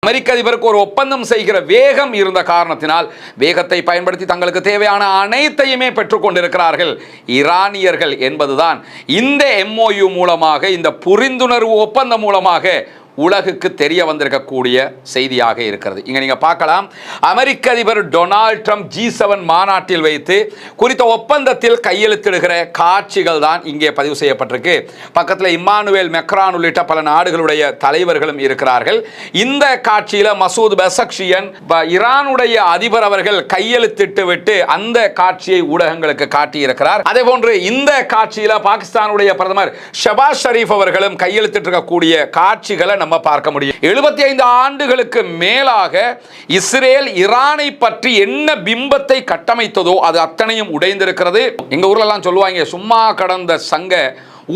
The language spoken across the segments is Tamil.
அமெரிக்க அதிபருக்கு ஒரு ஒப்பந்தம் செய்கிற வேகம் இருந்த காரணத்தினால் வேகத்தை பயன்படுத்தி தங்களுக்கு தேவையான அனைத்தையுமே பெற்றுக் கொண்டிருக்கிறார்கள் ஈரானியர்கள் என்பதுதான் இந்த MOU மூலமாக, இந்த புரிந்துணர்வு ஒப்பந்தம் மூலமாக உலகுக்கு தெரிய வந்திருக்கக்கூடிய செய்தியாக இருக்கிறது. இங்க நீங்க பார்க்கலாம், அமெரிக்க அதிபர் டொனால்ட் ட்ரம்ப் G7 மாநாட்டில் வைத்து குறித்த ஒப்பந்தத்தில் கையெழுத்திடுகிற காட்சிகள் தான் இங்கே பதிவு செய்யப்பட்டிருக்கு. பக்கத்தில் இம்மானுவேல் மெக்ரான் உள்ளிட்ட பல நாடுகளுடைய தலைவர்களும் இருக்கிறார்கள். இந்த காட்சியில் மசூத் பெசக்ஷியன் ஈரானுடைய அதிபர் அவர்கள் கையெழுத்திட்டு விட்டு அந்த காட்சியை ஊடகங்களுக்கு காட்டியிருக்கிறார். அதே போன்று இந்த காட்சியில் பாகிஸ்தானுடைய பிரதமர் ஷபாஸ் ஷரீஃப் அவர்களும் கையெழுத்திட்டிருக்கக்கூடிய காட்சிகளை நம்ம பார்க்க முடியும். 75 ஆண்டுகளுக்கு மேலாக இஸ்ரேல் ஈரானை பற்றி என்ன பிம்பத்தை கட்டமைத்ததோ அது அத்தனையும் உடைந்திருக்கிறது. எங்க ஊர்ல எல்லாம் சொல்லுவாங்க, சும்மா கடந்த சங்க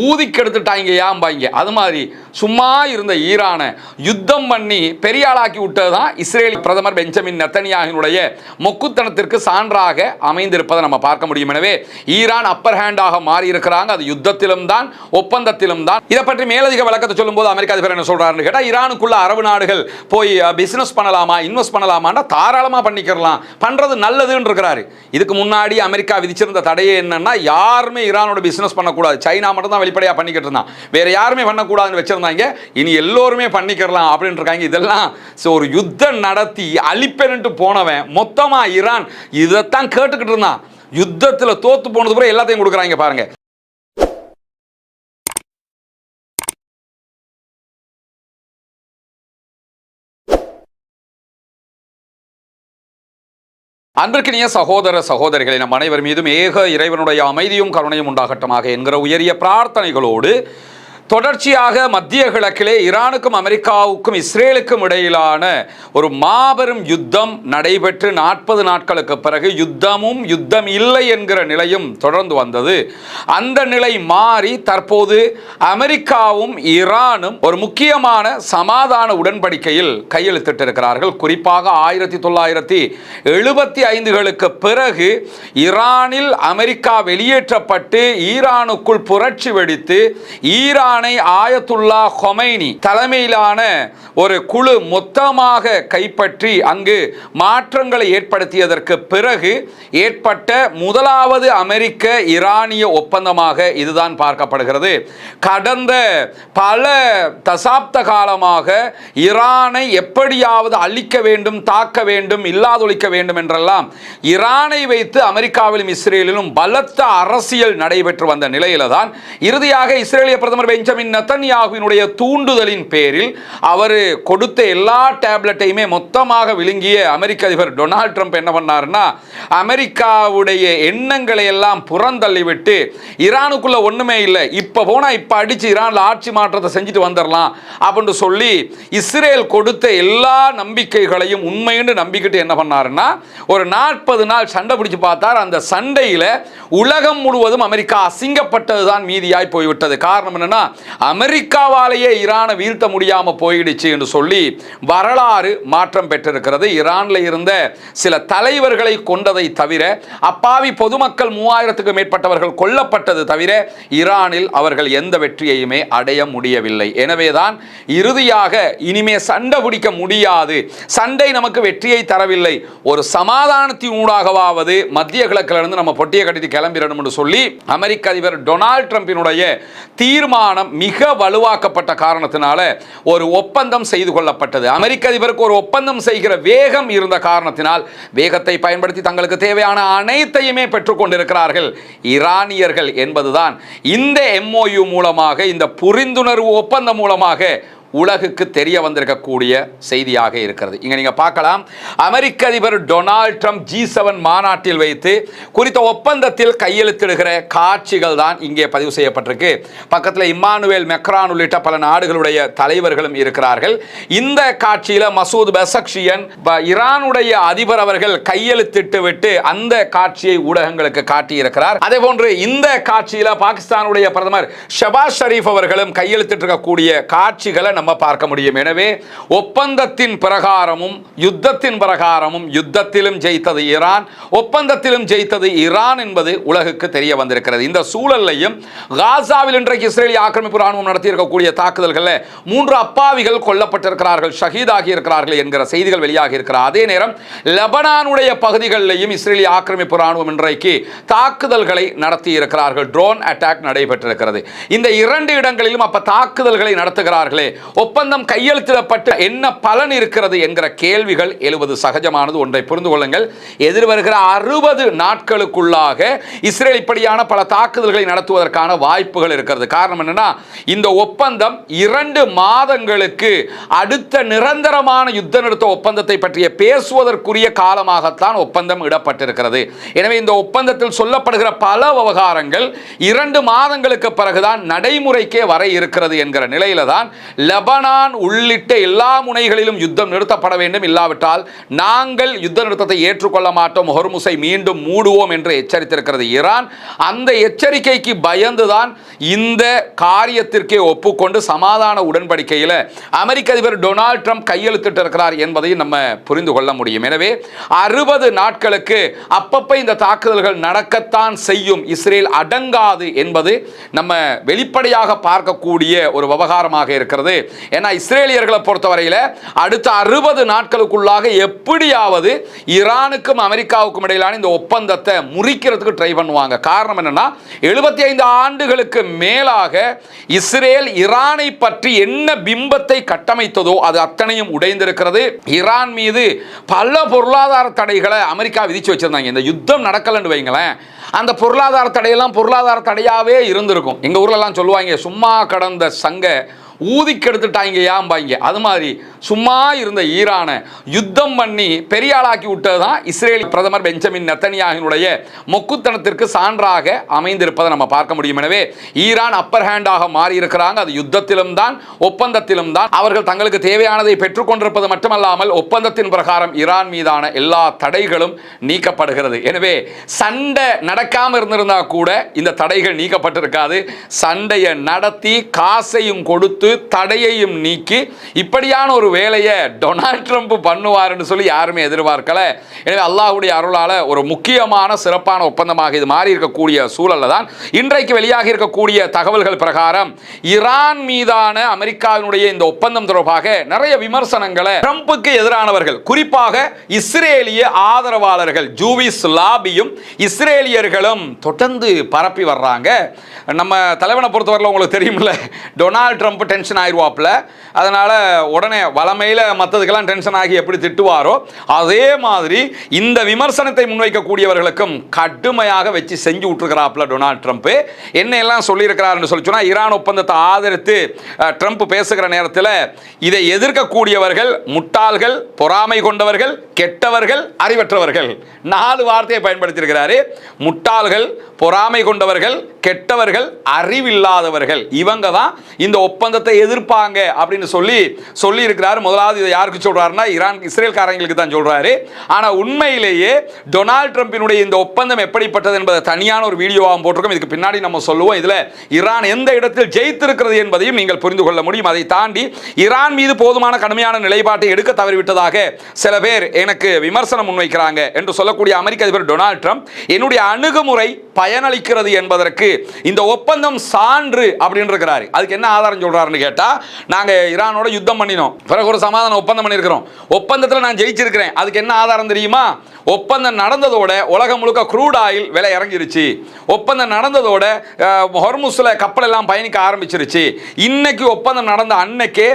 ஊதி கெடுத்துட்டாங்க ஏம்பாங்க. அது மாதிரி சும்மா இருந்த ஈரானை யுத்தம் பண்ணி பெரிய ஆளாக்கி விட்டது தான் இஸ்ரேல் பிரதமர் பெஞ்சமின் நெத்தனியாஹுவினுடைய மொக்குத்தனத்திற்கு சான்றாக அமைந்திருப்பதை நம்ம பார்க்க முடியும். எனவே ஈரான் அப்பர் ஹேண்டாக மாறி இருக்கிறாங்க. அது யுத்தத்திலும் தான், ஒப்பந்தத்திலும் தான். இதை பற்றி மேலதிக விளக்கத்தை சொல்லும்போது அமெரிக்க அதிபர் என்ன சொல்றாருன்னு கேட்டா, ஈரானுக்குள்ள அரபு நாடுகள் போய் பிசினஸ் பண்ணலாமா, இன்வெஸ்ட் பண்ணலாமான்னா தாராளமா பண்ணிக்கலாம், பண்றது நல்லதுன்னு இருக்கிறாரு. இதுக்கு முன்னாடி அமெரிக்கா விதிச்சிருந்த தடையே என்னன்னா, யாருமே ஈரானோட பிசினஸ் பண்ணக்கூடாது, சைனா மட்டும் வெளிப்படையா பண்ணிக்கிட்டு இருந்தான், வேற யாருமே பண்ணக்கூடாதுன்னு வச்சிருந்தாங்க. இனி எல்லோருமே பண்ணிக்கலாம் அப்படின்னு இருக்காங்க. இதெல்லாம் ஒரு யுத்தம் நடத்தி அழிப்பேன்ட்டு போனவன் மொத்தமா ஈரான் இதைத்தான் கேட்டுக்கிட்டு இருந்தான். யுத்தத்தில் தோத்து போனது கூட எல்லாத்தையும் கொடுக்குறாங்க பாருங்க. அன்பிற்கினிய சகோதர சகோதரிகளை, நம் அனைவர் மீதும் ஏக இறைவனுடைய அமைதியும் கருணையும் உண்டாகட்டமாக என்கிற உயரிய பிரார்த்தனைகளோடு தொடர்ச்சியாக மத்திய கிழக்கிலே ஈரானுக்கும் அமெரிக்காவுக்கும் இஸ்ரேலுக்கும் இடையிலான ஒரு மாபெரும் யுத்தம் நடைபெற்று 40 நாட்களுக்கு பிறகு யுத்தமும் யுத்தம் இல்லை என்கிற நிலையும் தொடர்ந்து வந்தது. அந்த நிலை மாறி தற்போது அமெரிக்காவும் ஈரானும் ஒரு முக்கியமான சமாதான உடன்படிக்கையில் கையெழுத்திட்டிருக்கிறார்கள். குறிப்பாக 1975களுக்கு பிறகு ஈரானில் அமெரிக்கா வெளியேற்றப்பட்டு ஈரானுக்குள் புரட்சி வெடித்து ஈரான் ஆயத்துல்லா கொமைனி தலைமையிலான ஒரு குழு மொத்தமாக கைப்பற்றி அங்கு மாற்றங்களை ஏற்படுத்தியதற்கு பிறகு ஏற்பட்ட முதலாவது அமெரிக்க ஈரானிய ஒப்பந்தமாக இதுதான் பார்க்கப்படுகிறது. கடந்த பல தசாப்த காலமாக ஈரானை எப்படியாவது அழிக்க வேண்டும், தாக்க வேண்டும், இல்லாதொழிக்க வேண்டும் என்றெல்லாம் ஈரானை வைத்து அமெரிக்காவிலும் இஸ்ரேலிலும் பலத்த அரசியல் நடைபெற்று வந்த நிலையில தான் இறுதியாக இஸ்ரேலிய பிரதமர் பெஞ்சமின் நெத்தனியாஹுவினுடைய தூண்டுதலின் பேரில் அவர் கொடுத்த எல்லா டேப்லெட்டையுமே மொத்தமாக விழுங்கிய அமெரிக்க அதிபர் டொனால்ட் ட்ரம்ப் என்ன பண்ணாருன்னா, அமெரிக்காவுடைய எண்ணங்களை எல்லாம் புறந்தள்ளிவிட்டு ஈரானுக்குள்ள ஒண்ணுமே இல்லை, இப்ப போனா இப்ப அடிச்சு ஈரான்ல ஆட்சி மாற்றத்தை செஞ்சுட்டு வந்துடலாம் அப்படின்னு சொல்லி இஸ்ரேல் கொடுத்த எல்லா நம்பிக்கைகளையும் உண்மைன்னு நம்பிக்கிட்டு என்ன பண்ணாருன்னா, ஒரு 40 நாள் சண்டை பிடிச்சு பார்த்தார். அந்த சண்டையில உலகம் முழுவதும் அமெரிக்கா அசிங்கப்பட்டதுதான் மீதியாய் போய்விட்டது. காரணம் என்னன்னா, அமெரிக்காவாலேயே ஈரானை வீழ்த்த முடியாம போயிடுச்சு என்று சொல்லி வரலாறு மாற்றம் பெற்றிருக்கிறது. ஈரான்ல இருந்த சில தலைவர்களை கொண்டதை தவிர, அப்பாவி பொதுமக்கள் 3000க்கும் மேற்பட்டவர்கள் கொல்லப்பட்டது தவிர ஈரானில் அவர்கள் எந்த வெற்றியையுமே அடைய முடியவில்லை. எனவேதான் இறுதியாக இனிமே சண்டை பிடிக்க முடியாது, சண்டை நமக்கு வெற்றியை தரவில்லை, ஒரு சமாதானத்தின் ஊடாகவாவது மத்திய கிழக்கிலிருந்து நம்ம பொட்டியை கட்டிட்டு கிளம்பிடணும் என்று சொல்லி அமெரிக்க அதிபர் டொனால்ட் ட்ரம்பினுடைய தீர்மானம் மிக வலுவாக்கப்பட்ட காரணத்தினால ஒரு ஒப்பந்தம் செய்து கொள்ளப்பட்டது. அமெரிக்க அதிபருக்கு ஒரு ஒப்பந்தம் செய்கிற வேகம் இருந்த காரணத்தினால் வேகத்தை பயன்படுத்தி தங்களுக்கு தேவையான அனைத்தையுமே பெற்றுக் கொண்டிருக்கிறார்கள் ஈரானியர்கள் என்பதுதான் இந்த MOU மூலமாக, இந்த புரிந்துணர்வு ஒப்பந்தம் மூலமாக உலகுக்கு தெரிய வந்திருக்கக்கூடிய செய்தியாக இருக்கிறது. இங்க நீங்க பார்க்கலாம், அமெரிக்க அதிபர் டொனால்ட் ட்ரம்ப் G7 மாநாட்டில் வைத்து குறித்த ஒப்பந்தத்தில் கையெழுத்திடுகிற காட்சிகள் தான் இங்கே பதிவு செய்யப்பட்டிருக்கு. பக்கத்தில் இம்மானுவேல் மெக்ரான் உள்ளிட்ட பல நாடுகளுடைய தலைவர்களும் இருக்கிறார்கள். இந்த காட்சியில மசூத் பெசக்ஷியன் ஈரானுடைய அதிபர் அவர்கள் கையெழுத்திட்டு விட்டு அந்த காட்சியை ஊடகங்களுக்கு காட்டியிருக்கிறார். அதே போன்று இந்த காட்சியில பாகிஸ்தானுடைய பிரதமர் ஷபாஸ் ஷரீஃப் அவர்களும் கையெழுத்திட்டிருக்கக்கூடிய காட்சிகளை நம்ம பார்க்க முடியும். எனவே ஒப்பந்தத்தின் பிரகாரமும் யுத்தத்தின் பிரகாரமும் யுத்தத்திலும் ஜெயித்தது ஈரான், ஒப்பந்தத்திலும் ஜெயித்தது ஈரான் என்பது உலகுக்கு தெரிய வந்திருக்கிறது. இந்த சூழலையும் காசாவில் இன்றைக்கு இஸ்ரேலிய ஆக்கிரமிப்பு ராணுவம் நடத்தி இருக்கக்கூடிய தாக்குதல்களில் 3 அப்பாவிகள் கொல்லப்பட்டிருக்கிறார்கள், ஷஹீதாகி இருக்கிறார்கள் என்கிற செய்திகள் வெளியாகி இருக்கிறார். அதே நேரம் லெபனானுடைய பகுதிகளிலேயும் இஸ்ரேலிய ஆக்கிரமிப்பு ராணுவம் இன்றைக்கு தாக்குதல்களை நடத்தி இருக்கிறார்கள். ட்ரோன் அட்டாக் நடைபெற்றிருக்கிறது. இந்த 2 இடங்களிலும் அப்ப தாக்குதல்களை நடத்துகிறார்களே, ஒப்பந்தம் கையெழுத்திடப்பட்டு என்ன பலன் இருக்கிறது என்கிற கேள்விகள் எழுவது சகஜமானது. ஒன்றை புரிந்து கொள்ளுங்கள், எதிர்வருகிற 60 நாட்களுக்குள்ளாக இஸ்ரேல் இப்படியான பல தாக்குதல்களை நடத்துவதற்கான வாய்ப்புகள் இருக்கிறது. காரணம் என்னன்னா, இந்த ஒப்பந்தம் 2 மாதங்களுக்கு அடுத்த நிரந்தரமான யுத்த நிறுத்த ஒப்பந்தத்தை பற்றிய பேசுவதற்குரிய காலமாகத்தான் ஒப்பந்தம் இடப்பட்டிருக்கிறது. எனவே இந்த ஒப்பந்தத்தில் சொல்லப்படுகிற பல விவகாரங்கள் 2 மாதங்களுக்கு பிறகுதான் நடைமுறைக்கே வர இருக்கிறது என்கிற நிலையில தான் லெபனான் உள்ளிட்ட எல்லா முனைகளிலும் யுத்தம் நிறுத்தப்பட வேண்டும், இல்லாவிட்டால் நாங்கள் யுத்த நிறுத்தத்தை ஏற்றுக்கொள்ள மாட்டோம், ஹொர்முஸை மீண்டும் மூடுவோம் என்று எச்சரித்திருக்கிறது ஈரான். அந்த எச்சரிக்கைக்கு பயந்துதான் இந்த காரியத்திற்கே ஒப்புக்கொண்டு சமாதான உடன்படிக்கையில் அமெரிக்க அதிபர் டொனால்ட் ட்ரம்ப் கையெழுத்திட்டு இருக்கிறார் என்பதையும் நம்ம புரிந்து கொள்ள முடியும். எனவே 60 நாட்களுக்கு அப்பப்ப இந்த தாக்குதல்கள் நடக்கத்தான் செய்யும், இஸ்ரேல் அடங்காது என்பது நம்ம வெளிப்படையாக பார்க்கக்கூடிய ஒரு விவகாரமாக இருக்கிறது. ஏன்னா இஸ்ரேலியர்களை பொறுத்தவரையில் அடுத்த 60 நாட்களுக்குள்ளாக எப்படியாவது ஈரானுக்கும் அமெரிக்காவுக்கும் இடையிலான இந்த ஒப்பந்தத்தை முறிக்கிறதுக்கு ட்ரை பண்ணுவாங்க. காரணம் என்னன்னா, 75 ஆண்டுகளுக்கு மேலாக இஸ்ரேல் ஈரானை பற்றி என்ன பிம்பத்தை கட்டமைத்ததோ அது அத்தனையும் உடைந்திருக்கிறது. ஈரான் மீது பல பொருளாதார தடைகளை அமெரிக்கா விதிச்சு வச்சிருந்தாங்க. இந்த யுத்தம் நடக்கலன்னு வைங்களேன், அந்த பொருளாதார தடையெல்லாம் பொருளாதார தடையாவே இருந்திருக்கும். எங்க ஊர்ல எல்லாம் சொல்லுவாங்க, சும்மா கடந்த சங்க ஊதி கெடுத்துட்டாங்க ஏம்பாங்க. அது மாதிரி சும்மா இருந்த ஈரானை யுத்தம் பண்ணி பெரிய ஆளாக்கி விட்டது தான் இஸ்ரேல் பிரதமர் பெஞ்சமின் நெத்தனியாஹுவினுடைய மொக்குத்தனத்திற்கு சான்றாக அமைந்திருப்பதை நம்ம பார்க்க முடியும். எனவே ஈரான் அப்பர் ஹேண்டாக மாறி இருக்கிறாங்க. அது யுத்தத்திலும் தான் ஒப்பந்தத்திலும் தான். அவர்கள் தங்களுக்கு தேவையானதை பெற்றுக்கொண்டிருப்பது மட்டுமல்லாமல் ஒப்பந்தத்தின் பிரகாரம் ஈரான் மீதான எல்லா தடைகளும் நீக்கப்படுகிறது. எனவே சண்டை நடக்காம இருந்திருந்தா கூட இந்த தடைகள் நீக்கப்பட்டிருக்காது. சண்டையை நடத்தி காசையும் கொடுத்து தடையையும் நீக்கி இப்படியான ஒரு வேலையை டொனால்ட் ட்ரம்ப் பண்ணுவார்னு சொல்லி யாருமே எதிர்பார்க்கல. எனவே அல்லாஹ்வுடைய அருளால ஒரு முக்கியமான சிறப்பான ஒப்பந்தமாக இது மாறி இருக்கக்கூடிய சூழல்ல தான் இன்றைக்கு வெளியாகி இருக்கக்கூடிய தகவல்கள் பிரகாரம் ஈரான் மீதான அமெரிக்காவினுடைய இந்த ஒப்பந்தம் தொடர்பாக நிறைய விமர்சனங்களை ட்ரம்புக்கு எதிரானவர்கள், குறிப்பாக இஸ்ரேலிய ஆதரவாளர்கள், ஜூவிஸ் லாபியும் இஸ்ரேலியர்களும் தொடர்ந்து பரப்பி வர்றாங்க. நம்ம தலைவனை பொறுத்தவரையில் உங்களுக்கு தெரியுமில்ல, டொனால்ட் ட்ரம்ப் டென்ஷன் ஆயிடுவாப்ல. அதனால உடனே வளமையில் மற்றதுக்கெல்லாம் டென்ஷன் ஆகி எப்படி திட்டுவாரோ அதே மாதிரி இந்த விமர்சனத்தை முன்வைக்கக்கூடியவர்களுக்கும் கடுமையாக வச்சு செஞ்சு விட்டுருக்கிறாப்ல டொனால்ட் ட்ரம்ப். என்ன எல்லாம் சொல்லியிருக்கிறார் சொல்லி சொன்னால், ஈரான் ஒப்பந்தத்தை ஆதரித்து ட்ரம்ப் பேசுகிற நேரத்தில் இதை எதிர்க்கக்கூடியவர்கள் முட்டாள்கள், பொறாமை கொண்டவர்கள், கெட்டவர்கள், அறிவற்றவர்கள், 4 வார்த்தையை பயன்படுத்தியிருக்கிறாரு. முட்டாள்கள், பொறாமை கொண்டவர்கள், கெட்டவர்கள், அறிவில்லாதவர்கள், இவங்க தான் இந்த ஒப்பந்தத்தை எதிர்ப்பாங்க அப்படின்னு சொல்லி இருக்கிறார். முதலாவது இதை யாருக்கு சொல்றாருன்னா, ஈரான் இஸ்ரேல்காரங்களுக்கு தான் சொல்றாரு. ஆனா உண்மையிலேயே டொனால்ட் ட்ரம்பினுடைய இந்த ஒப்பந்தம் எப்படிப்பட்டது என்பதை தனியான ஒரு வீடியோவாக போட்டிருக்கோம். இதுக்கு பின்னாடி நம்ம சொல்லுவோம். இதுல ஈரான் எந்த இடத்தில் ஜெயித்திருக்கிறது என்பதையும் நீங்கள் புரிந்து கொள்ள முடியும். அதை தாண்டி ஈரான் மீது போதுமான கடுமையான நிலைப்பாட்டை எடுக்க தவறிவிட்டதாக சில பேர் எனக்கு விமர்சனம் முன்வைக்கிறாங்க என்று சொல்லக்கூடிய அமெரிக்க அதிபர் டொனால்ட் ட்ரம்ப், என்னுடைய அணுகுமுறை பயனளிக்கிறது என்பதற்கு இந்த ஒப்பந்தம் சான்று அப்படின்னு இருக்கிறாரு. அதுக்கு என்ன ஆதாரம் சொல்றாருன்னு கேட்டா, நாங்க ஈரானோட யுத்தம் பண்ணினோம், பிறகு ஒரு சமாதான ஒப்பந்தம் பண்ணியிருக்கிறோம், ஒப்பந்தத்தில் நான் ஜெயிச்சிருக்கிறேன். அதுக்கு என்ன ஆதாரம் தெரியுமா? ஒப்பந்தம் நடந்ததோட உலகம் முழுக்க க்ரூட் ஆயில் விலை இறங்கிருச்சு. ஒப்பந்தம் நடந்ததோட ஹொர்முஸ்ல கப்பல் எல்லாம் பயணிக்க ஆரம்பிச்சிருச்சு. இன்னைக்கு ஒப்பந்தம் நடந்த அன்னைக்கே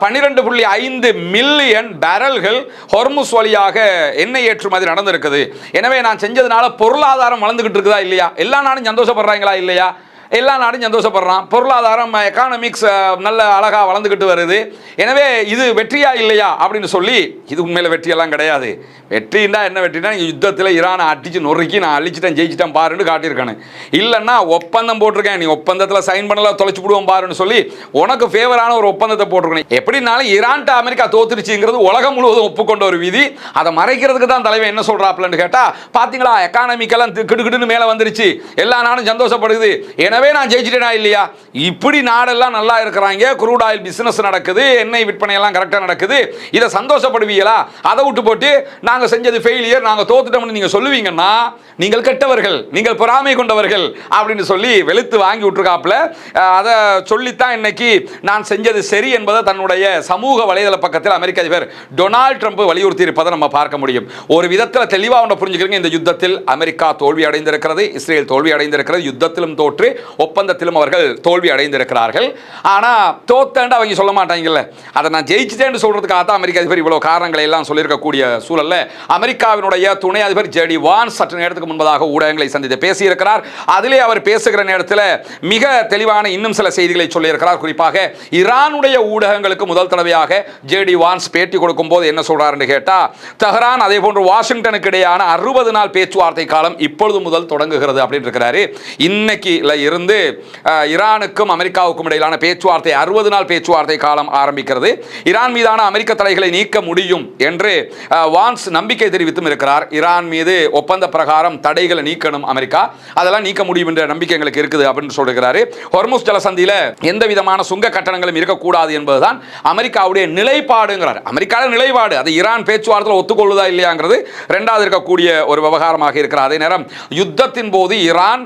12.5 மில்லியன் பேரல்கள் ஹொர்முஸ் வழியாக எண்ணெய் ஏற்றுமதி நடந்திருக்குது. எனவே நான் செஞ்சதுனால பொருளாதாரம் வளர்ந்துகிட்டு இருக்குதா இல்லையா? எல்லா நாடும் சந்தோஷப்படுறாங்களா இல்லையா? எல்லா நாடும் சந்தோஷப்படுறான். பொருளாதாரம், எக்கானமிக்ஸ் நல்ல அழகாக வளர்ந்துக்கிட்டு வருது. எனவே இது வெற்றியா இல்லையா அப்படின்னு சொல்லி, இது உண்மையில வெற்றியெல்லாம் கிடையாது. வெற்றின்னா என்ன வெற்றினா, யுத்தத்தில் ஈரானை அடிச்சு நொறுக்கி நான் அழிச்சிட்டேன் ஜெயிச்சிட்டேன் பாருன்னு காட்டியிருக்கானு. இல்லைன்னா ஒப்பந்தம் போட்டிருக்கேன், நீ ஒப்பந்தத்தில் சைன் பண்ணலாம் தொலைச்சு விடுவோம் பாருன்னு சொல்லி உனக்கு ஃபேவரான ஒரு ஒப்பந்தத்தை போட்டிருக்கேன். எப்படினாலும் ஈரான்ட்ட அமெரிக்கா தோத்துருச்சுங்கிறது உலகம் முழுவதும் ஒப்புக்கொண்ட ஒரு விதி. அதை மறைக்கிறதுக்கு தான் தலைவன் என்ன சொல்றாப்லன்னு கேட்டா, பார்த்தீங்களா எக்கானமிக்கெல்லாம் கிடுகிடுன்னு மேலே வந்துருச்சு, எல்லா நாடும் சந்தோஷப்படுது. எனவே எனவே நான் ஜெயிச்சிட்டேனா இல்லையா? இப்படி நாடெல்லாம் நல்லா இருக்கிறாங்க, குரூட் ஆயில் பிசினஸ் நடக்குது, எண்ணெய் விற்பனை எல்லாம் கரெக்டா நடக்குது, இதை சந்தோஷப்படுவீங்களா? அதை விட்டு போட்டு நாங்க செஞ்சது ஃபெயிலியர், நாங்க தோத்துட்டோம்னு நீங்க சொல்லுவீங்கன்னா நீங்கள் கெட்டவர்கள், நீங்கள் பொறாமை கொண்டவர்கள் அப்படின்னு சொல்லி வெளுத்து வாங்கி விட்டுருக்காப்புல. அதை சொல்லித்தான் இன்னைக்கு நான் செஞ்சது சரி என்பதை தன்னுடைய சமூக வலைதள பக்கத்தில் அமெரிக்க அதிபர் டொனால்ட் ட்ரம்ப் வலியுறுத்தி இருப்பதை நம்ம பார்க்க முடியும். ஒரு விதத்தில் தெளிவாக ஒன்று புரிஞ்சுக்கிறீங்க, இந்த யுத்தத்தில் அமெரிக்கா தோல்வி அடைந்திருக்கிறது, இஸ்ரேல் தோல்வி அடைந்திருக்கிறது, யுத்தத்திலும் தோற்று ஒப்பந்தத்திலும் அவர்கள் தோல்வி அடைந்திருக்கிறார்கள். ஆனா தோத்தேன்னு அவங்க சொல்ல மாட்டாங்கல்ல, அதை நான் ஜெயிச்சிட்டேன்னு சொல்றதுக்காக தான் அமெரிக்க அதிபர் இவ்வளவு காரணங்களை எல்லாம் சொல்லியிருக்கக்கூடிய சூழல்ல அமெரிக்காவினுடைய துணை அதிபர் ஜேடி வான்ஸ் சற்று நேரத்துக்கு முன்பதாக ஊடகங்களை சந்தித்து பேசியிருக்கிறார். அதிலே அவர் பேசுகிற நேரத்தில் மிக தெளிவான இன்னும் சில செய்திகளை சொல்லியிருக்கிறார். குறிப்பாக ஈரானுடைய ஊடகங்களுக்கு முதல் தடவையாக ஜேடி வான்ஸ் பேட்டி கொடுக்கும் போது என்ன சொல்றாருன்னு கேட்டா, தெஹ்ரான் அதே போன்று வாஷிங்டனுக்கு இடையான 60 நாள் பேச்சுவார்த்தை காலம் இப்பொழுது முதல் தொடங்குகிறது அப்படின்னு இருக்கிறாரு. இன்னைக்கு இருந்து ஈரானுக்கும் அமெரிக்காவுக்கும் இடையிலான பேச்சுவார்த்தை 60 நாள் பேச்சுவார்த்தை காலம் ஆரம்பிக்கிறது. ஈரான் மீதான அமெரிக்க தடைகளை நீக்க முடியும் என்று வான்ஸ் நம்பிக்கை தெரிவித்தும் இருக்கிறார். ஈரான் மீது ஒப்பந்த பிரகாரம் தடைகளை நீக்கணும் அமெரிக்கா, அதெல்லாம் நீக்க முடியும் என்ற நம்பிக்கை எங்களுக்கு இருக்குது அப்படின்னு சொல்கிறாரு. ஹொர்முஸ் ஜலசந்தியில எந்த விதமான சுங்க கட்டணங்களும் இருக்கக்கூடாது என்பதுதான் அமெரிக்காவுடைய நிலைப்பாடுங்கிறார். அமெரிக்காவோட நிலைப்பாடு அது ஈரான் பேச்சுவார்த்தையில் ஒத்துக்கொள்வதா இல்லையாங்கிறது இரண்டாவது இருக்கக்கூடிய ஒரு விவகாரமாக இருக்கிறார். அதே நேரம் யுத்தத்தின் போது ஈரான்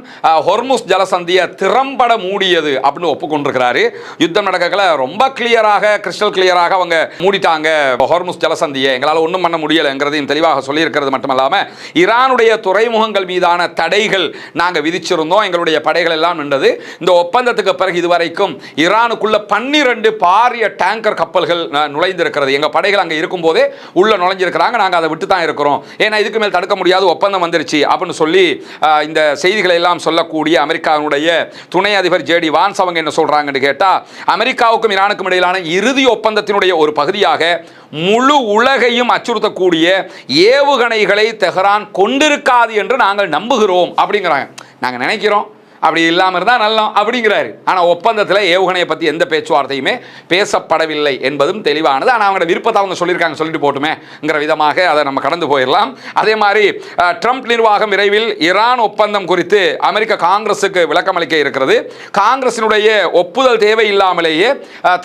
ஹொர்முஸ் ஜலசந்தியை திறம்பட மூடியது அப்படின்னு ஒப்புக்கொண்டிருக்கிறாரு. யுத்தம் நடக்கல ரொம்ப கிளியராக, கிறிஸ்டல் கிளியராக அவங்க மூடிட்டாங்க ஹொர்முஸ் ஜலசந்தியை, எங்களால் ஒன்றும் பண்ண முடியலைங்கிறதையும் தெளிவாக சொல்லியிருக்கிறது மட்டுமல்லாம ஈரானுடைய துறைமுகங்கள் மீதான தடைகள் நாங்கள் விதிச்சிருந்தோம், எங்களுடைய படைகள் எல்லாம் நின்றது. இந்த ஒப்பந்தத்துக்கு பிறகு இதுவரைக்கும் ஈரானுக்குள்ள 12 பாரிய டேங்கர் கப்பல்கள் நுழைந்திருக்கிறது. எங்க படைகள் அங்கே இருக்கும் போதே உள்ள நுழைஞ்சிருக்கிறாங்க, நாங்கள் அதை விட்டு தான் இருக்கிறோம், ஏன்னா இதுக்கு மேல் தடுக்க முடியாது, ஒப்பந்தம் வந்துருச்சு அப்படின்னு சொல்லி இந்த செய்திகளை எல்லாம் சொல்லக்கூடிய அமெரிக்காவுடைய துணை அதிபர் ஜேடி வான்ஸ் அவங்க என்ன சொல்றாங்கன்னு கேட்டா, அமெரிக்காவுக்கும் ஈரானுக்கும் இடையிலான இறுதி ஒப்பந்தத்தினுடைய ஒரு பகுதியாக முழு உலகையும் அச்சுறுத்தக்கூடிய ஏவுகணைகளை தெஹ்ரான் கொண்டிருக்காது என்று நாங்கள் நம்புகிறோம் அப்படிங்கிறாங்க. நாங்கள் நினைக்கிறோம் அப்படி இல்லாமல் இருந்தால் நல்லம் அப்படிங்கிறாரு. ஆனால் ஒப்பந்தத்தில் ஏவுகணையை பற்றி எந்த பேச்சுவார்த்தையுமே பேசப்படவில்லை என்பதும் தெளிவானது. ஆனால் அவங்களோட விருப்பத்தை அவங்க சொல்லியிருக்காங்க, சொல்லிட்டு போட்டுமேங்கிற விதமாக அதை நம்ம கடந்து போயிடலாம். அதே மாதிரி ட்ரம்ப் நிர்வாகம் விரைவில் ஈரான் ஒப்பந்தம் குறித்து அமெரிக்க காங்கிரஸுக்கு விளக்கம் அளிக்க இருக்கிறது. காங்கிரசினுடைய ஒப்புதல் தேவையில்லாமலேயே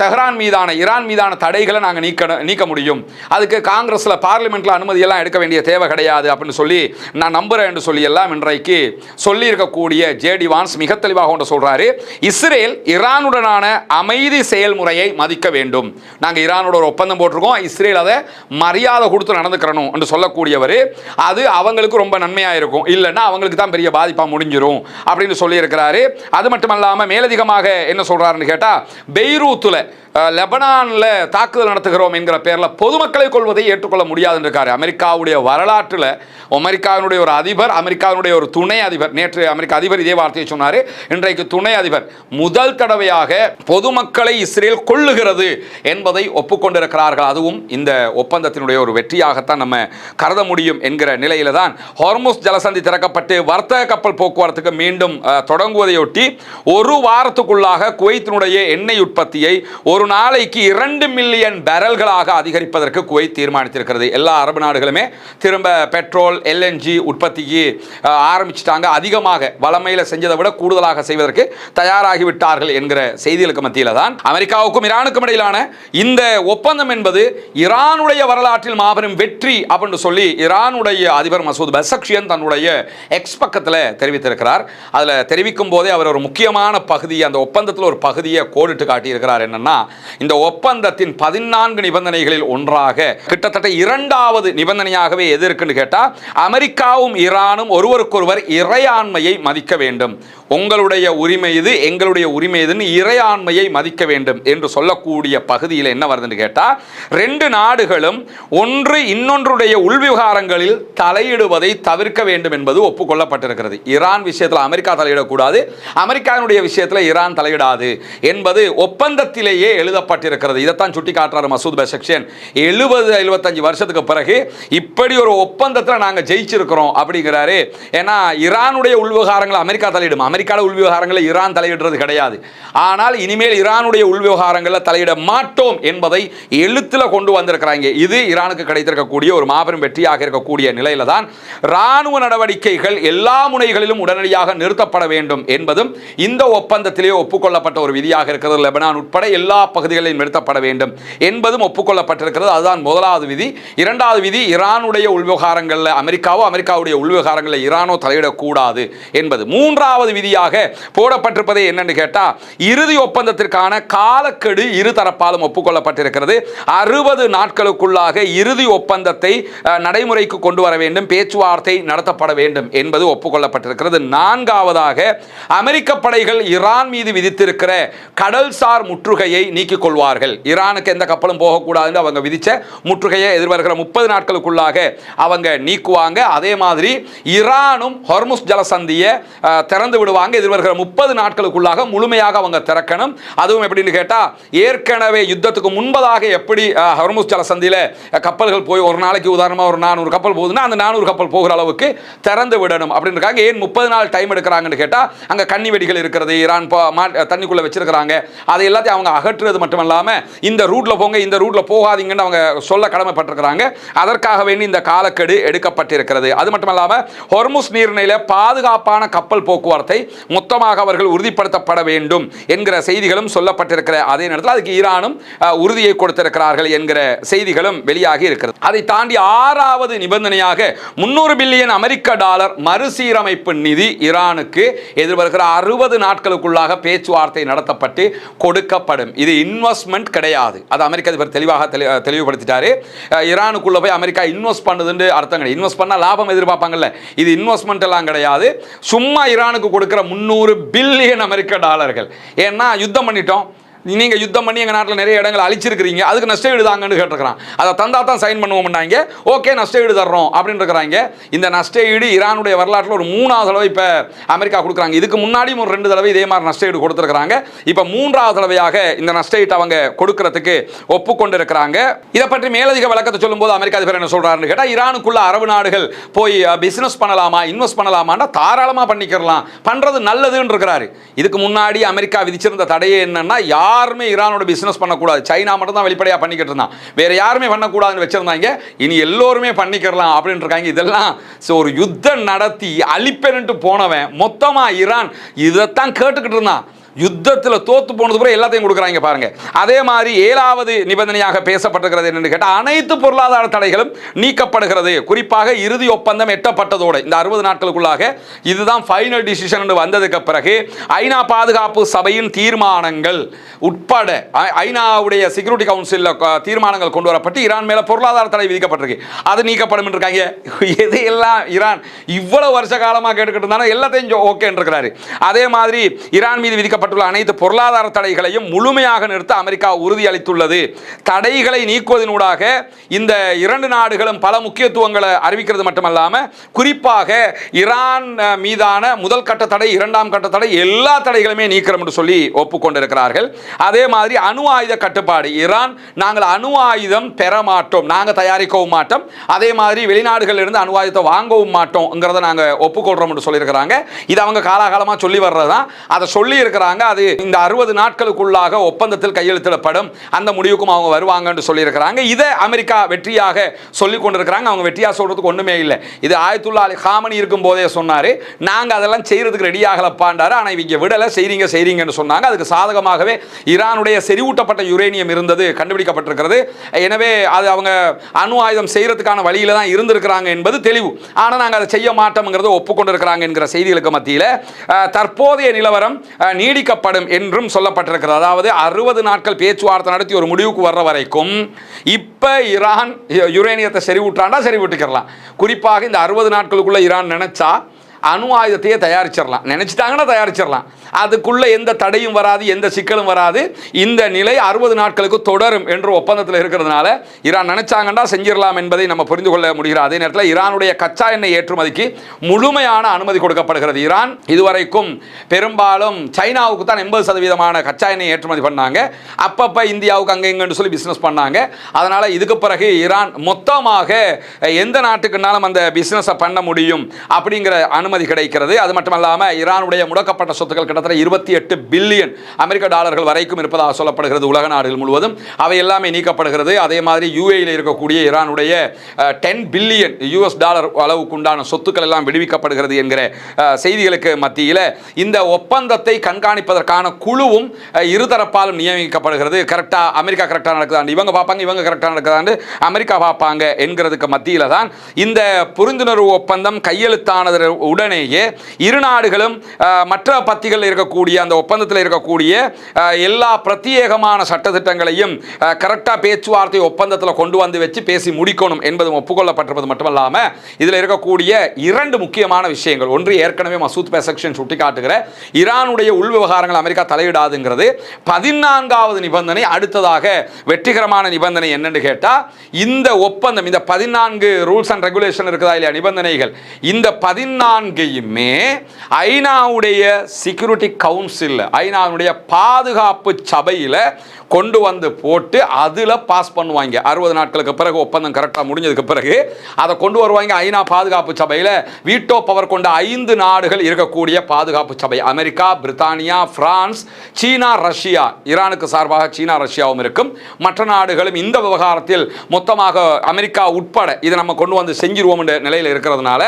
தெஹ்ரான் மீதான ஈரான் மீதான தடைகளை நாங்கள் நீக்க முடியும், அதுக்கு காங்கிரஸில் பார்லிமெண்ட்டில் அனுமதியெல்லாம் எடுக்க வேண்டிய தேவை கிடையாது அப்படின்னு சொல்லி நான் நம்புகிறேன் என்று சொல்லி எல்லாம் இன்றைக்கு சொல்லியிருக்கக்கூடிய ஜேடி வான்ஸ் மிக தெளிவாக ஒன்று சொல்றாரு. இஸ்ரேல் ஈரானுடனான அமைதி செயல்முறையை மதிக்க வேண்டும். நாங்க ஈரானோட ஒரு ஒப்பந்தம் போட்டிருக்கோம், இஸ்ரேல் அதை மரியாதை கொடுத்து நடந்துக்கிறணும் என்று சொல்லக்கூடியவர். அது அவங்களுக்கு ரொம்ப நன்மையா இருக்கும், இல்லைன்னா அவங்களுக்கு தான் பெரிய பாதிப்பா முடிஞ்சிரும் அப்படின்னு சொல்லி இருக்கிறாரு. அது மட்டுமல்லாம மேலதிகமாக என்ன சொல்றாருன்னு கேட்டா, பெய்ரூத்துல லெபனானில் தாக்குதல் நடத்துகிறோம் என்கிற பேரில் பொதுமக்களை கொள்வதை ஏற்றுக்கொள்ள முடியாதுன்னு இருக்காரு. அமெரிக்காவுடைய வரலாற்றில் அமெரிக்காவினுடைய ஒரு அதிபர், அமெரிக்காவினுடைய ஒரு துணை அதிபர், நேற்று அமெரிக்க அதிபர் இதே வார்த்தையை சொன்னார், இன்றைக்கு துணை அதிபர் முதல் தடவையாக பொதுமக்களை இஸ்ரேல் கொள்ளுகிறது என்பதை ஒப்புக்கொண்டிருக்கிறார்கள். அதுவும் இந்த ஒப்பந்தத்தினுடைய ஒரு வெற்றியாகத்தான் நம்ம கருத முடியும் என்கிற நிலையில தான் ஹொர்முஸ் ஜலசந்தி திறக்கப்பட்டு வர்த்தக கப்பல் போக்குவரத்துக்கு மீண்டும் தொடங்குவதையொட்டி ஒரு வாரத்துக்குள்ளாக குவைத்தினுடைய எண்ணெய் உற்பத்தியை ஒரு நாளைக்கு 2 மில்லியன் பேரல்களாக அதிகரிப்பதற்கு குவைத் தீர்மானித்திருக்கிறது. எல்லா அரபு நாடுகளுமே திரும்ப பெட்ரோல் எல்என்ஜி உற்பத்திக்கு ஆரம்பிச்சிட்டாங்க. அதிகமாக வளமையில் செஞ்சதை விட கூடுதலாக செய்வதற்கு தயாராகிவிட்டார்கள் என்கிற செய்திகளுக்கு மத்தியில் தான் அமெரிக்காவுக்கும் ஈரானுக்கும் இடையிலான இந்த ஒப்பந்தம் என்பது ஈரானுடைய வரலாற்றில் மாபெரும் வெற்றி அப்படின்னு சொல்லி ஈரானுடைய அதிபர் மசூத் பெசக்ஷியன் தன்னுடைய எக்ஸ் பக்கத்தில் தெரிவித்திருக்கிறார். அதில் தெரிவிக்கும் போதே அவர் ஒரு முக்கியமான பகுதி, அந்த ஒப்பந்தத்தில் ஒரு பகுதியை கோடிட்டு காட்டியிருக்கிறார். என்னன்னா, இந்த ஒப்பந்தத்தின் 14 நிபந்தனைகளில் ஒன்றாக கிட்டத்தட்ட 2வது நிபந்தனையாகவே எது இருக்குன்னு கேட்டா, அமெரிக்காவும் ஈரானும் ஒருவருக்கொருவர் இறையாண்மையை மதிக்க வேண்டும். உங்களுடைய உரிமை இது, எங்களுடைய உரிமை இதுன்னு இறையாண்மையை மதிக்க வேண்டும் என்று சொல்லக்கூடிய பகுதியில் என்ன வருதுன்னு கேட்டா, 2 நாடுகளும் ஒன்று இன்னொன்றுடைய உள்விவகாரங்களில் தலையிடுவதை தவிர்க்க வேண்டும் என்பது ஒப்புக்கொள்ளப்பட்டிருக்கிறது. ஈரான் விஷயத்தில் அமெரிக்கா தலையிடக்கூடாது, அமெரிக்காவுடைய விஷயத்தில் ஈரான் தலையிடாது என்பது ஒப்பந்தத்திலேயே எழுதப்பட்டிருக்கிறது. இதைத்தான் சுட்டி காட்டுறாரு மசூத் பெசக்ஷியன். 70-75 வருஷத்துக்கு பிறகு இப்படி ஒரு ஒப்பந்தத்தில் நாங்கள் ஜெயிச்சிருக்கிறோம் அப்படிங்கிறாரு. ஏன்னா ஈரானுடைய உள்விவகாரங்கள் அமெரிக்கா தலையிடும், தலையிடும். அமெரிக்காவில் உள் விவகாரங்களில் ஈரான் தலையிடுறது கிடையாது. ஆனால் இனிமேல் ஈரானுடைய உள் விவகாரங்களில் தலையிட மாட்டோம் என்பதை எழுத்தில் கொண்டு வந்திருக்கிறாங்க. இது ஈரானுக்கு கிடைத்திருக்கக்கூடிய ஒரு மாபெரும் வெற்றியாக இருக்கக்கூடிய நிலையில தான் ராணுவ நடவடிக்கைகள் எல்லா முனைகளிலும் உடனடியாக நிறுத்தப்பட வேண்டும் என்பதும் இந்த ஒப்பந்தத்திலே ஒப்புக்கொள்ளப்பட்ட ஒரு விதியாக இருக்கிறது. லெபனான் உட்பட எல்லா பகுதிகளிலும் நிறுத்தப்பட வேண்டும் என்பதும் ஒப்புக்கொள்ளப்பட்டிருக்கிறது. அதுதான் முதலாவது விதி. இரண்டாவது விதி, ஈரானுடைய உள் விவகாரங்களில் அமெரிக்காவோ அமெரிக்காவுடைய உள் விவகாரங்களில் ஈரானோ தலையிடக்கூடாது என்பது. மூன்றாவது விதியாக போடப்பட்டிருப்பதே என்னன்னு கேட்டா, இறுதி ஒப்பந்தத்திற்கான காலக்கெடு இருதரப்பாலும் ஒப்புக்கொள்ளப்பட்டிருக்கிறது. 60 நாட்களுக்குள்ளாக இறுதி ஒப்பந்தத்தை நடைமுறைக்கு கொண்டு வர வேண்டும், பேச்சுவார்த்தை நடத்தப்பட வேண்டும் என்பது ஒப்புக்கொள்ளப்பட்டிருக்கிறது. நான்காவதாக, அமெரிக்க படைகள் ஈரான் மீது விதித்திருக்கிற கடல்சார் முற்றுகையை நீக்கிக் கொள்வார்கள். ஈரானுக்கு எந்த கப்பலும் போகக்கூடாது அவங்க விதிச்ச முற்றுகையை எதிர்வருகிற 30 நாட்களுக்குள்ளாக அவங்க நீக்குவாங்க. அதே மாதிரி ஈரானும் ஹொர்முஸ் ஜலசந்தியை திறந்து விடுவாங்க. எதிர்வருகிற 30 நாட்களுக்குள்ளாக முழுமையாக அவங்க திறக்கணும். அதுவும் எப்படின்னு கேட்டா, ஏற்கனவே யுத்தத்துக்கு முன்பதாக எப்படி ஹொர்முஸ் ஜலசந்தியில கப்பல்கள் போய் ஒரு நாளைக்கு உதாரணமா ஒரு 400 கப்பல் போகுதுன்னா அந்த 400 கப்பல் போகிற அளவுக்கு திறந்து விடணும் அப்படின்னு இருக்காங்க. ஏன் 30 நாள் டைம் எடுக்கிறாங்கன்னு கேட்டா, அங்க கன்னி வெடிகள் இருக்கிறது, ஈரான் தண்ணிக்குள்ள வச்சிருக்கிறாங்க. அதை எல்லாத்தையும் அவங்க அகற்றுறது மட்டுமல்லாம இந்த ரூட்ல போங்க இந்த ரூட்ல போகாதீங்கன்னு அவங்க சொல்ல கடமைப்பட்டிருக்கிறாங்க. அதற்காக வேண்டி இந்த காலக்கெடு எடுக்கப்பட்டிருக்கிறது. அது மட்டுமல்லாம ஹொர்முஸ் நீர்நிலையில பாதுகாப்பான கப்பல் போக்குவரத்தை மொத்தமாக அவர்கள் உறுதிப்படுத்தப்பட வேண்டும் என்கிற செய்திகளும் சொல்லப்பட்டிருக்கிற அதே நேரத்தில் அதுக்கு ஈரானும் உறுதியை கொடுத்திருக்கிறார்கள் என்கிற செய்திகளும் வெளியாகி இருக்கிறது. அதை தாண்டி ஆறாவது நிபந்தனையாக 300 பில்லியன் அமெரிக்க டாலர் மறுசீரமைப்பு நிதி ஈரானுக்கு எதிர்வருகிற 60 நாட்களுக்குள்ளாக பேச்சுவார்த்தை நடத்தப்பட்டு கொடுக்கப்படும். இது இன்வெஸ்ட்மெண்ட் கிடையாது. அது அமெரிக்க அதிபர் தெளிவாக தெளிவுபடுத்திட்டாரு. ஈரானுக்குள்ள போய் அமெரிக்கா இன்வெஸ்ட் பண்ணுதுன்னு அர்த்தம் கிடையாது. இன்வெஸ்ட் பண்ணா லாபம் எதிர்பார்ப்பாங்கல்ல, இது இன்வெஸ்ட்மெண்ட் எல்லாம் கிடையாது. சும்மா ஈரானுக்கு கொடுக்கிற 300 பில்லியன் அமெரிக்க டாலர்கள். ஏன்னா யுத்தம் பண்ணிட்டோம், நீங்க யுத்தம் பண்ணி எங்க நாட்டில் நிறைய இடங்களை அழிச்சிருக்கிறீங்க, அதுக்கு நஷ்டஈடு தாங்கன்னு கேட்டிருக்கிறான். அதை தந்தா தான் சைன் பண்ணுவோம்னாங்க. ஓகே, நஷ்டஈடு தர்றோம் அப்படின்னு இருக்கிறாங்க. இந்த நஷ்டஈடு ஈரானுடைய வரலாற்றில் ஒரு 3வது தடவை இப்போ அமெரிக்கா கொடுக்குறாங்க. இதுக்கு முன்னாடியும் ஒரு 2 தடவை இதே மாதிரி நஷ்டஈடு கொடுத்துருக்காங்க. இப்போ 3வது தடவையாக இந்த நஷ்டஈட்டை அவங்க கொடுக்கறதுக்கு ஒப்புக்கொண்டு இருக்கிறாங்க. இதை பற்றி மேலதிக விளக்கத்தை சொல்லும்போது அமெரிக்கா அதிபர் என்ன சொல்றாருன்னு கேட்டால், ஈரானுக்குள்ள அரபு நாடுகள் போய் பிசினஸ் பண்ணலாமா, இன்வெஸ்ட் பண்ணலாமான்னா தாராளமாக பண்ணிக்கிறலாம், பண்றது நல்லதுன்னு இருக்கிறாரு. இதுக்கு முன்னாடி அமெரிக்கா விதிச்சிருந்த தடையே என்னன்னா, யாருமே ஈரானோட பிசினஸ் பண்ணக்கூடாது, சைனா மட்டும் தான் வெளிப்படையா பண்ணிக்கிட்டு இருந்தான், வேற யாருமே பண்ணக்கூடாதுன்னு வச்சிருந்தாங்க. இனி எல்லோருமே பண்ணிக்கலாம் அப்படின்னு இருக்காங்க. இதெல்லாம் ஒரு யுத்தம் நடத்தி அழிப்பேன்ட்டு போனவன் மொத்தமா ஈரான் இதைத்தான் கேட்டுக்கிட்டு இருந்தான். யுத்தத்தில் தோத்து போனது கூட எல்லாத்தையும் கொடுக்குறாங்க பாருங்க. அதே மாதிரி 7வது நிபந்தனையாக பேசப்பட்டிருக்கிறது என்னன்னு கேட்டால், அனைத்து பொருளாதார தடைகளும் நீக்கப்படுகிறது. குறிப்பாக இறுதி ஒப்பந்தம் எட்டப்பட்டதோடு இந்த 60 நாட்களுக்குள்ளாக இதுதான் ஃபைனல் டிசிஷன் வந்ததுக்கு பிறகு ஐநா பாதுகாப்பு சபையின் தீர்மானங்கள் உட்பட ஐநாவுடைய செக்யூரிட்டி கவுன்சிலில் தீர்மானங்கள் கொண்டு வரப்பட்டு ஈரான் மேல பொருளாதார தடை விதிக்கப்பட்டிருக்கு. அது நீக்கப்படும் இருக்காங்க. எதையெல்லாம் ஈரான் இவ்வளவு வருஷ காலமாக கேட்டுக்கிட்டு இருந்தாலும் எல்லாத்தையும் ஓகே இருக்கிறாரு. அதே மாதிரி ஈரான் மீது விதிக்கப்பட்ட அனைத்து பொருளாதார தடைகளையும் முழுமையாக நிறுத்த அமெரிக்கா உறுதியளித்துள்ளது. தடைகளை நீக்குவதனூடாக இந்த 2 நாடுகளும் பல முக்கியத்துவங்களை அறிவிக்கிறது மட்டுமல்லாம, குறிப்பாக ஈரான் மீதான முதல் கட்ட தடை, 2ஆம் கட்ட தடை, எல்லா தடைகளுமே நீக்கிறோம் என்று சொல்லி ஒப்புக்கொண்டிருக்கிறார்கள். அதே மாதிரி அணு ஆயுத கட்டுப்பாடு, ஈரான் நாங்கள் அணு ஆயுதம் பெற மாட்டோம், நாங்கள் தயாரிக்கவும் மாட்டோம், அதே மாதிரி வெளிநாடுகளில் இருந்து அணு ஆயுதத்தை வாங்கவும் மாட்டோம்ங்கிறத நாங்கள் ஒப்புக்கொள்றோம் என்று சொல்லியிருக்கிறாங்க. இது அவங்க காலாகாலமாக சொல்லி வர்றதுதான். அதை சொல்லி இருக்கிறாங்க. அது இந்த 60 நாட்களுக்குள்ளாக ஒப்பந்தத்தில் கையெழுத்திடப்படும், அந்த முடிவுக்கும் அவங்க வருவாங்க என்று சொல்லியிருக்கிறாங்க. இதை அமெரிக்கா வெற்றியாக சொல்லிக் கொண்டிருக்கிறாங்க. அவங்க வெற்றியாக சொல்றதுக்கு ஒண்ணுமே இல்லை. இது ஆயத்துல்லா அலி காமனி இருக்கும் போதே சொன்னாரு, நாங்கள் அதெல்லாம் செய்யறதுக்கு ரெடி ஆகலப்பாண்டாரு, ஆனால் இவங்க விடலை, செய்றீங்கன்னு சொன்னாங்க. அதுக்கு சாதகமாகவே ஈரானுடைய செறிவூட்டப்பட்ட யுரேனியம் இருந்தது கண்டுபிடிக்கப்பட்டிருக்கிறது. எனவே அது அவங்க அணு ஆயுதம் செய்யறதுக்கான வழியில தான் இருந்திருக்கிறாங்க என்பது தெளிவு. ஆனால் நாங்கள் அதை செய்ய மாட்டோம்ங்கிறத ஒப்புக்கொண்டிருக்கிறாங்க என்கிற செய்திகளுக்கு மத்தியில் தற்போதைய நிலவரம் நீடிக்கப்படும் என்றும் சொல்லப்பட்டிருக்கிறது. அதாவது 60 நாட்கள் பேச்சுவார்த்தை நடத்தி ஒரு முடிவுக்கு வர்ற வரைக்கும் இப்ப ஈரான் யுரேனியத்தை செறிவூட்டாண்டா செறிவூட்டிக்கலாம். குறிப்பாக இந்த 60 நாட்களுக்குள்ள ஈரான் நினைச்சா அணு ஆயுதத்தையே தயாரிச்சிடலாம், நினைச்சிட்டாங்கன்னா தயாரிச்சிடலாம். அதுக்குள்ள எந்த தடையும் வராது, எந்த சிக்கலும் வராது. இந்த நிலை 60 நாட்களுக்கு தொடரும் என்று ஒப்பந்தத்தில் இருக்கிறதுனால ஈரான் நினைச்சாங்கன்னா செஞ்சிடலாம் என்பதை நம்ம புரிந்து கொள்ள முடிகிறது. அதே நேரத்தில் ஈரானுடைய கச்சா எண்ணெய் ஏற்றுமதிக்கு முழுமையான அனுமதி கொடுக்கப்படுகிறது. ஈரான் இதுவரைக்கும் பெரும்பாலும் சைனாவுக்கு தான் 80% கச்சா எண்ணெய் ஏற்றுமதி பண்ணாங்க. அப்பப்ப இந்தியாவுக்கு அங்க இங்கன்னு சொல்லி பிசினஸ் பண்ணாங்க. அதனால இதுக்கு பிறகு ஈரான் மொத்தமாக எந்த நாட்டுக்குனாலும் அந்த பிசினஸ் பண்ண முடியும் அப்படிங்கிற அனுமதி கிடைக்கிறது. அது மட்டுமல்லாம ஈரானுடைய முடக்கப்பட்ட சொத்துக்கள் கிட்டத்தட்ட 28 பில்லியன் அமெரிக்க டாலர்கள் வரைக்கும் இருப்பதாக சொல்லப்படுகிறது உலக நாடுகள் முழுவதும். அவை எல்லாமே நீக்கப்படுகிறது. அதே மாதிரி யுஏஇல இருக்கக்கூடிய ஈரானுடைய 10 பில்லியன் US டாலர் அளவுக்கு உண்டான சொத்துக்கள் எல்லாம் விடுவிக்கப்படுகிறது என்கிற செய்திகளுக்கு மத்தியில் இந்த ஒப்பந்தத்தை கண்காணிப்பதற்கான குழுவும் இருதரப்பாலும் நியமிக்கப்படுகிறது. கரெக்டா அமெரிக்கா கரெக்டாக நடக்குதாண்டு இவங்க பார்ப்பாங்க, இவங்க கரெக்டாக நடக்குதாண்டு அமெரிக்கா பார்ப்பாங்க என்கிறதுக்கு மத்தியில் தான் இந்த புரிந்துணர்வு ஒப்பந்தம் கையெழுத்தானது உடனேயே இரு நாடுகளும் மற்ற பத்திகள் இருக்கக்கூடிய அந்த ஒப்பந்தத்தில் இருக்கக்கூடிய எல்லா பிரத்யேகமான சட்டத்திட்டங்களையும் கரெக்டாக பேச்சுவார்த்தை ஒப்பந்தத்தில் கொண்டு வந்து வச்சு பேசி முடிக்கணும் என்பதும் ஒப்புக்கொள்ளப்பட்டிருப்பது மட்டுமல்லாமல் இதில் இருக்கக்கூடிய 2 முக்கியமான விஷயங்கள். ஒன்று, ஏற்கனவே மசூத் பெசக்ஷன் சுட்டிக்காட்டுகிற ஈரானுடைய உள் விவகாரங்கள் அமெரிக்கா தலையிடாதுங்கிறது. 14வது நிபந்தனை, அடுத்ததாக வெற்றிகரமான நிபந்தனை என்னன்னு கேட்டா, இந்த ஒப்பந்தம் இந்த 14 ரூல்ஸ் அண்ட் ரெகுலேஷன் இருக்குதா இல்லையா நிபந்தனைகள், இந்த 14யுமே ஐநாவுடைய செக்யூரிட்டி கவுன்சில், ஐநாவுடைய பாதுகாப்பு சபையில் கொண்டு வந்து போட்டு அதில் பாஸ் பண்ணுவாங்க. 60 நாட்களுக்கு பிறகு ஒப்பந்தம் கரெக்டாக முடிஞ்சதுக்கு பிறகு அதை கொண்டு வருவாங்க. ஐநா பாதுகாப்பு சபையில் வீட்டோ பவர் கொண்ட 5 நாடுகள் இருக்கக்கூடிய பாதுகாப்பு சபை, அமெரிக்கா, பிரித்தானியா, பிரான்ஸ், சீனா, ரஷ்யா. ஈரானுக்கு சார்பாக சீனா ரஷ்யாவும் இருக்கும். மற்ற நாடுகளும் இந்த விவகாரத்தில் மொத்தமாக அமெரிக்கா உட்பட இதை நம்ம கொண்டு வந்து செஞ்சிருவோம் என்ற நிலையில் இருக்கிறதுனால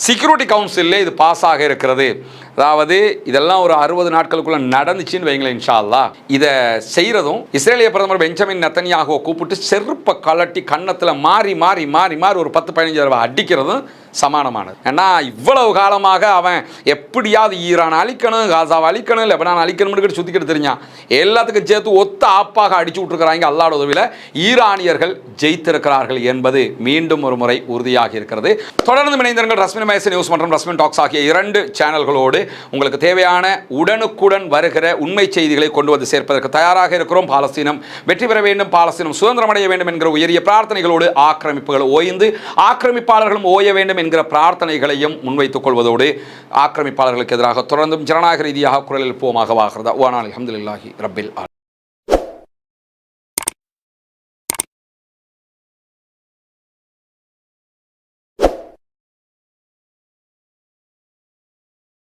செக்யூரிட்டி கவுன்சிலே இது பாஸ் ஆக இருக்கிறது. அதாவது இதெல்லாம் ஒரு 60 நாட்களுக்குள்ள நடந்துச்சுன்னு வைங்களேன் இன்ஷா அல்லாஹ். இதை செய்கிறதும் இஸ்ரேலிய பிரதமர் பெஞ்சமின் நெத்தன்யாகுவை கூப்பிட்டு செருப்பை கலட்டி கன்னத்தில் மாறி மாறி மாறி மாறி ஒரு 10-15 தடவை அடிக்கிறதும் சமானமானது. ஏன்னா இவ்வளவு காலமாக அவன் எப்படியாவது ஈரான் அழிக்கணும், காசாவை அழிக்கணும், லெபனான் அழிக்கணும்னு சுற்றிக்கிட்டு தெரிஞ்சான். எல்லாத்துக்கும் சேர்த்து ஒத்த ஆப்பாக அடிச்சு விட்டுருக்கிறாங்க. அல்லாஹ்வோட உதவியில் ஈரானியர்கள் ஜெயித்திருக்கிறார்கள் என்பது மீண்டும் ஒரு முறை உறுதியாகி இருக்கிறது. தொடர்ந்து இணைந்திருங்கள் ரஸ்மின் மயச நியூஸ் மற்றும் ரஸ்மின் டாக்ஸ் ஆகிய 2 சேனல்களோடு. உங்களுக்கு தேவையான உடனுக்குடன் வருகிற உண்மை செய்திகளை கொண்டு வந்து சேர்ப்பதற்கு தயாராக இருக்கிறோம். பாலஸ்தீனம் வெற்றி பெற வேண்டும், பாலஸ்தீனம் சுதந்திரம் அடைய வேண்டும் என்கிற உயரிய பிரார்த்தனைகளோடு ஆக்கிரமிப்புகள் ஓய்ந்து ஆக்கிரமிப்பாளர்களும் ஓய வேண்டும் என்கிற பிரார்த்தனைகளையும் முன்வைத்துக் கொள்வதோடு ஆக்கிரமிப்பாளர்களுக்கு எதிராக தொடர்ந்தும் ஜனநாயக ரீதியாக குரல் எழுப்புவோமாக வாகிறதா. அல்ஹம்துலில்லாஹி ரப்பில் ஆலமீன்.